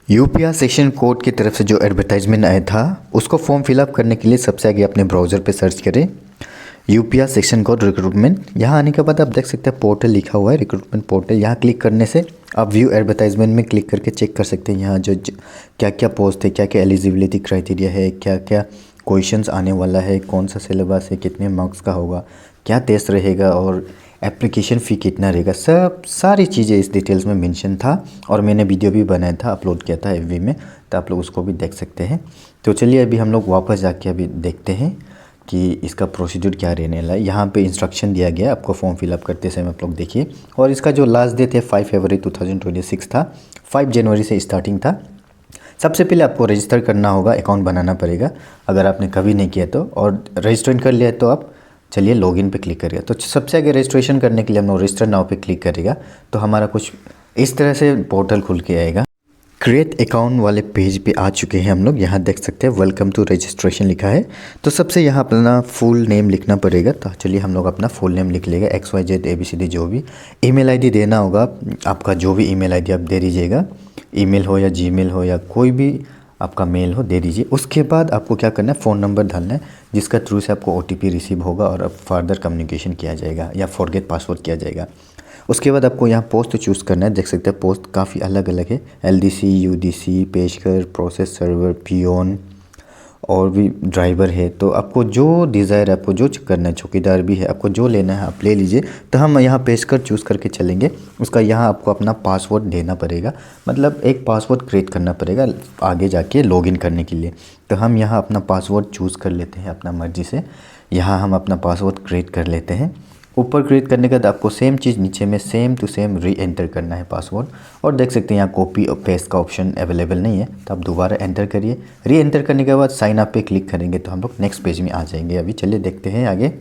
UPI section code की तरफ से जो एडवर्टाइजमेंट आया था उसको फॉर्म फिलअप करने के लिए सबसे आगे अपने ब्राउज़र पे सर्च करें यूपीआई सेक्शन कोड रिक्रूटमेंट। यहाँ आने के बाद आप देख सकते हैं पोर्टल लिखा हुआ है रिक्रूटमेंट पोर्टल। यहाँ क्लिक करने से आप व्यू एडवर्टाइजमेंट में क्लिक करके चेक कर सकते हैं यहाँ जो क्या क्या पोस्ट है, क्या क्या एलिजिबिलिटी क्राइटेरिया है, क्या क्या क्वेश्चंस आने वाला है, कौन सा सिलेबस है, कितने मार्क्स का होगा, क्या टेस्ट रहेगा और एप्लीकेशन फ़ी कितना रहेगा, सब सारी चीज़ें इस डिटेल्स में मेंशन था। और मैंने वीडियो भी बनाया था, अपलोड किया था एफबी में, तो आप लोग उसको भी देख सकते हैं। तो चलिए अभी हम लोग वापस जाके अभी देखते हैं कि इसका प्रोसीड्यूर क्या रहने वाला है। यहाँ पे इंस्ट्रक्शन दिया गया आपको फॉर्म फिलअप करते समय, आप लोग देखिए। और इसका जो लास्ट डेट है 5 फरवरी 2026 था, 5 जनवरी से स्टार्टिंग था। सबसे पहले आपको रजिस्टर करना होगा, अकाउंट बनाना पड़ेगा अगर आपने कभी नहीं किया तो। और रजिस्टर कर लिया तो आप चलिए लॉगिन पे क्लिक करिएगा। तो सबसे आगे रजिस्ट्रेशन करने के लिए हम लोग रजिस्टर नाउ पे क्लिक करेगा तो हमारा कुछ इस तरह से पोर्टल खुल के आएगा। क्रिएट अकाउंट वाले पेज पे आ चुके हैं हम लोग। यहाँ देख सकते हैं वेलकम टू रजिस्ट्रेशन लिखा है। तो सबसे यहाँ अपना फुल नेम लिखना पड़ेगा। तो चलिए हम लोग अपना फुल नेम लिख लेगा, XYZ ABCD जो भी। ईमेल आईडी देना होगा, आपका जो भी ईमेल आईडी आप दे दीजिएगा, ईमेल हो या जीमेल हो या कोई भी आपका मेल हो दे दीजिए। उसके बाद आपको क्या करना है, फ़ोन नंबर डालना है जिसका थ्रू से आपको OTP रिसीव होगा और अब फर्दर कम्युनिकेशन किया जाएगा या फॉरगेट पासवर्ड किया जाएगा। उसके बाद आपको यहाँ पोस्ट चूज़ करना है। देख सकते हैं पोस्ट काफ़ी अलग अलग है, LDC, UDC, पेशकर, प्रोसेस सर्वर, पियोन और भी ड्राइवर है। तो आपको जो डिज़ायर है, आपको जो करना है, चौकीदार भी है, आपको जो लेना है आप ले लीजिए। तो हम यहाँ पेशकर चूज़ करके चलेंगे। उसका यहाँ आपको अपना पासवर्ड देना पड़ेगा, मतलब एक पासवर्ड क्रिएट करना पड़ेगा आगे जाके लॉगिन करने के लिए। तो हम यहाँ अपना पासवर्ड चूज़ कर लेते हैं अपना मर्जी से। यहाँ हम अपना पासवर्ड क्रिएट कर लेते हैं। ऊपर क्रिएट करने के बाद आपको सेम चीज़ नीचे में same to same reenter करना है पासवर्ड। और देख सकते हैं यहाँ कॉपी और पेस्ट का ऑप्शन अवेलेबल नहीं है, तो आप दोबारा एंटर करिए। री एंटर करने के बाद साइन अप पे क्लिक करेंगे तो हम लोग नेक्स्ट पेज में आ जाएंगे। अभी चलिए देखते हैं आगे।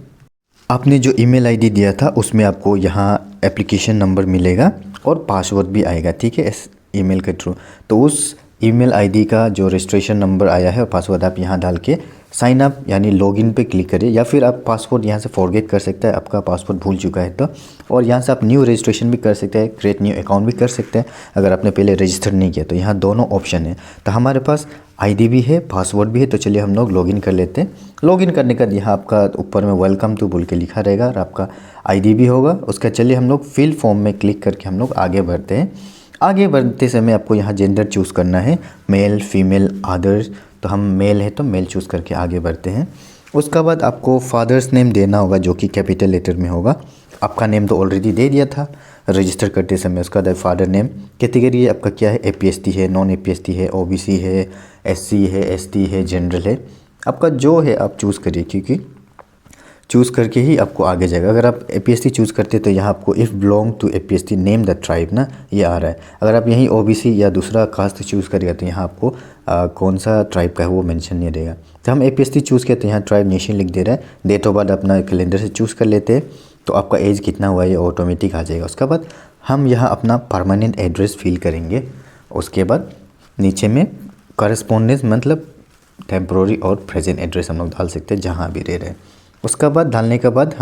आपने जो ईमेल आईडी दिया था उसमें आपको यहाँ एप्लीकेशन नंबर मिलेगा और पासवर्ड भी आएगा, ठीक है, इस ईमेल के थ्रू। तो उस ईमेल आईडी का जो रजिस्ट्रेशन नंबर आया है और पासवर्ड आप यहाँ डाल के साइन अप यानी लॉगिन पे क्लिक करिए। या फिर आप पासवर्ड यहाँ से फॉरगेट कर सकते हैं, आपका पासवर्ड भूल चुका है तो। और यहाँ से आप न्यू रजिस्ट्रेशन भी कर सकते हैं, क्रिएट न्यू अकाउंट भी कर सकते हैं अगर आपने पहले रजिस्टर नहीं किया तो। यहाँ दोनों ऑप्शन है। तो हमारे पास आईडी भी है, पासवर्ड भी है। तो चलिए हम लोग लॉगिन कर लेते हैं। लॉगिन करने का यहाँ आपका ऊपर में वेलकम टू बोल के लिखा रहेगा और आपका आईडी भी होगा उसका। चलिए हम लोग फिल फॉर्म में क्लिक करके हम लोग आगे बढ़ते हैं। आगे बढ़ते समय आपको यहाँ जेंडर चूज़ करना है, मेल, फीमेल, अदर्स। तो हम मेल है तो मेल चूज़ करके आगे बढ़ते हैं। उसके बाद आपको फादर्स नेम देना होगा जो कि कैपिटल लेटर में होगा। आपका नेम तो ऑलरेडी दे दिया था रजिस्टर करते समय। उसका बाद फादर नेम, कैटेगरी आपका क्या है, APST है, नॉन APST है, OBC है, SC है, ST है, जनरल है। आपका जो है आप चूज़ करिए क्योंकि चूज़ करके ही आपको आगे जाएगा। अगर आप APST चूज़ करते तो यहाँ आपको if belong to APST name the tribe ना ये आ रहा है। अगर आप यहीं OBC या दूसरा कास्ट चूज़ करिएगा तो यहाँ आपको कौन सा ट्राइब का है वो मेंशन नहीं रहेगा। तो हम APST चूज़ किया तो यहाँ ट्राइब नेशन लिख दे रहा है। डेट ऑफ बर्थ अपना कैलेंडर से चूज़ कर लेते हैं तो आपका एज कितना हुआ ये ऑटोमेटिक आ जाएगा। उसके बाद हम यहाँ अपना परमानेंट एड्रेस फिल करेंगे। उसके बाद नीचे में करस्पॉन्डेंस मतलब टेम्प्रोरी और प्रेजेंट एड्रेस हम लोग डाल सकते हैं जहाँ भी रह रहे हैं। उसका बाद डालने के बाद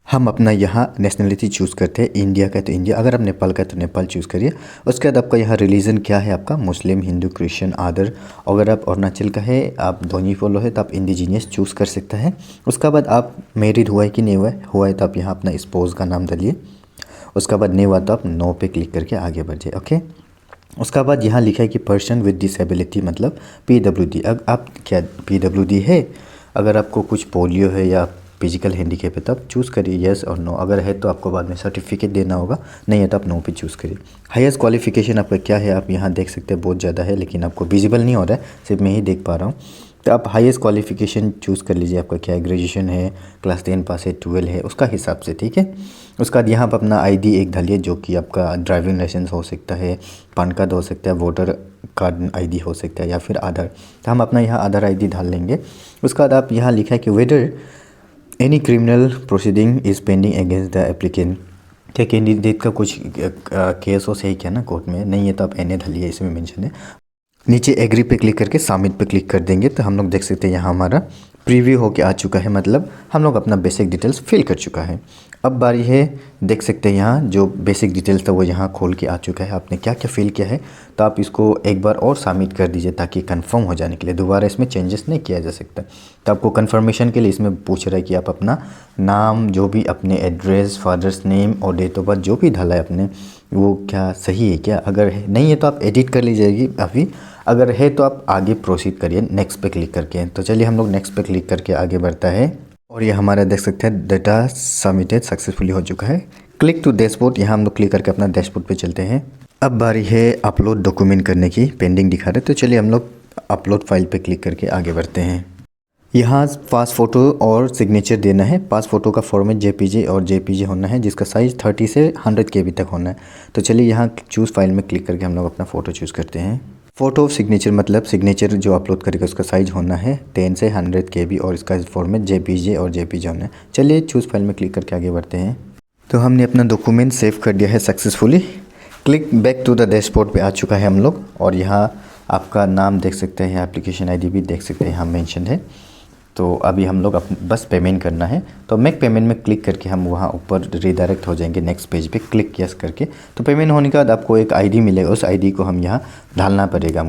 हम अपना यहाँ नेशनलिटी चूज़ करते हैं। इंडिया का है तो इंडिया, अगर आप नेपाल का है तो नेपाल चूज़ करिए। उसके बाद आपका यहाँ रिलीजन क्या है, आपका मुस्लिम, हिंदू, क्रिश्चियन, अदर। अगर आप अरुणाचल का है, आप धोनी फॉलो है तो आप इंडिजीनियस चूज़ कर सकते हैं। उसके बाद आप मैरिड हुआ है कि नहीं हुआ है तो आप यहाँ अपना स्पोज का नाम डालिए। उसके बाद नहीं हुआ तो आप नो पे क्लिक करके आगे बढ़िए, ओके। उसका बाद यहाँ लिखा है कि पर्सन विद डिसेबिलिटी मतलब PWD। अब आप क्या PWD है, अगर आपको कुछ पोलियो है या फिजिकल हैंडीकैप है तो आप चूज़ करिए येस और नो। अगर है तो आपको बाद में सर्टिफिकेट देना होगा, नहीं है तो आप नो पे चूज़ करिए। हाईएस्ट क्वालिफिकेशन आपका क्या है, आप यहाँ देख सकते हैं बहुत ज़्यादा है लेकिन आपको विजिबल नहीं हो रहा है, सिर्फ मैं ही देख पा रहा हूँ। तो आप हाईएस्ट क्वालिफिकेशन चूज़ कर लीजिए, आपका क्या है, ग्रेजुएशन है, क्लास 10 पास है, 12 है, उसका हिसाब से, ठीक है। उसके बाद यहाँ पर अपना ID एक डालिए जो कि आपका ड्राइविंग लाइसेंस हो सकता है, पैन कार्ड हो सकता है, वोटर कार्ड ID हो सकता है या फिर आधार। तो हम अपना यहाँ आधार ID डाल लेंगे। उसके बाद आप यहाँ लिखा है कि whether any criminal proceeding is pending against the applicant. क्या कैंडिडेट का कुछ केस हो सही क्या ना कोर्ट में, नहीं है तो आप NA डालिए, इसमें मेंशन है। नीचे एग्री पे क्लिक करके सबमिट पे क्लिक कर देंगे तो हम लोग देख सकते हैं यहाँ हमारा प्रीव्यू होके आ चुका है, मतलब हम लोग अपना बेसिक डिटेल्स फिल कर चुका है। अब बारी है, देख सकते हैं यहाँ जो बेसिक डिटेल्स था वो यहाँ खोल के आ चुका है। आपने क्या क्या फिल किया है तो आप इसको एक बार और सबमिट कर दीजिए ताकि कंफर्म हो जाने के लिए। दोबारा इसमें चेंजेस नहीं किया जा सकता। तो आपको कंफर्मेशन के लिए इसमें पूछ रहा है कि आप अपना नाम, जो भी अपने एड्रेस, फादर्स नेम और डेट ऑफ बर्थ जो भी डाला है आपने, वो क्या सही है क्या। अगर नहीं है तो आप एडिट कर लीजिएगी अभी, अगर है तो आप आगे प्रोसीड करिए नेक्स्ट पे क्लिक करके। तो चलिए हम लोग नेक्स्ट पे क्लिक करके आगे बढ़ता है और ये हमारा देख सकते हैं डाटा सबमिटेड सक्सेसफुली हो चुका है। क्लिक टू डैशबोर्ड, यहाँ हम लोग क्लिक करके अपना डैशबोर्ड पे चलते हैं। अब बारी है अपलोड डॉक्यूमेंट करने की, पेंडिंग दिखा रहे, तो चलिए हम लोग अपलोड फाइल पे क्लिक करके आगे बढ़ते हैं। यहाँ पास फ़ोटो और सिग्नेचर देना है। पास फ़ोटो का फॉर्मेट जेपीजी और जेपीजी होना है जिसका साइज़ 30 से 100 KB तक होना है। तो चलिए यहाँ चूज़ फाइल में क्लिक करके हम लोग अपना फ़ोटो चूज़ करते हैं। फ़ोटो सिग्नेचर मतलब सिग्नेचर जो अपलोड करेगा उसका साइज़ होना है 10 से 100 KB और इसका फॉर्मेट जेपीजी और जेपीजी होना है। चलिए चूज़ फाइल में क्लिक करके आगे बढ़ते हैं। तो हमने अपना डॉक्यूमेंट सेव कर दिया है successfully. Click back to the dashboard पे आ चुका है हम लोग और यहाँ आपका नाम देख सकते हैं, एप्लीकेशन आईडी भी देख सकते हैं यहाँ मेंशन है। तो अभी हम लोग बस पेमेंट करना है। तो मेक पेमेंट में क्लिक करके हम वहाँ ऊपर रिडायरेक्ट हो जाएंगे नेक्स्ट पेज पे, क्लिक यस करके। तो पेमेंट होने के बाद आपको एक आईडी मिलेगा, उस आईडी को हम यहाँ डालना पड़ेगा,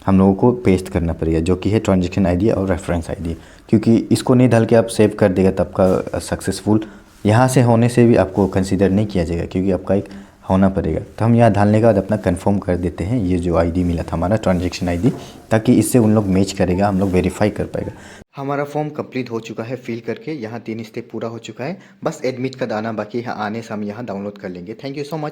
हम लोगों को पेस्ट करना पड़ेगा, जो कि है ट्रांजैक्शन आईडी और रेफरेंस आईडी। क्योंकि इसको नहीं डाल के आप सेव कर देगा तो आपका सक्सेसफुल यहाँ से होने से भी आपको कंसीडर नहीं किया जाएगा, क्योंकि आपका एक होना पड़ेगा। तो हम यहाँ डालने के बाद अपना कंफर्म कर देते हैं ये जो आईडी मिला था हमारा ट्रांजैक्शन आईडी, ताकि इससे उन लोग मैच करेगा, हम लोग वेरीफाई कर पाएगा। हमारा फॉर्म कंप्लीट हो चुका है फिल करके, यहाँ 3 स्टेप पूरा हो चुका है, बस एडमिट का आना बाकी है, आने से हम यहाँ डाउनलोड कर लेंगे। Thank you so much.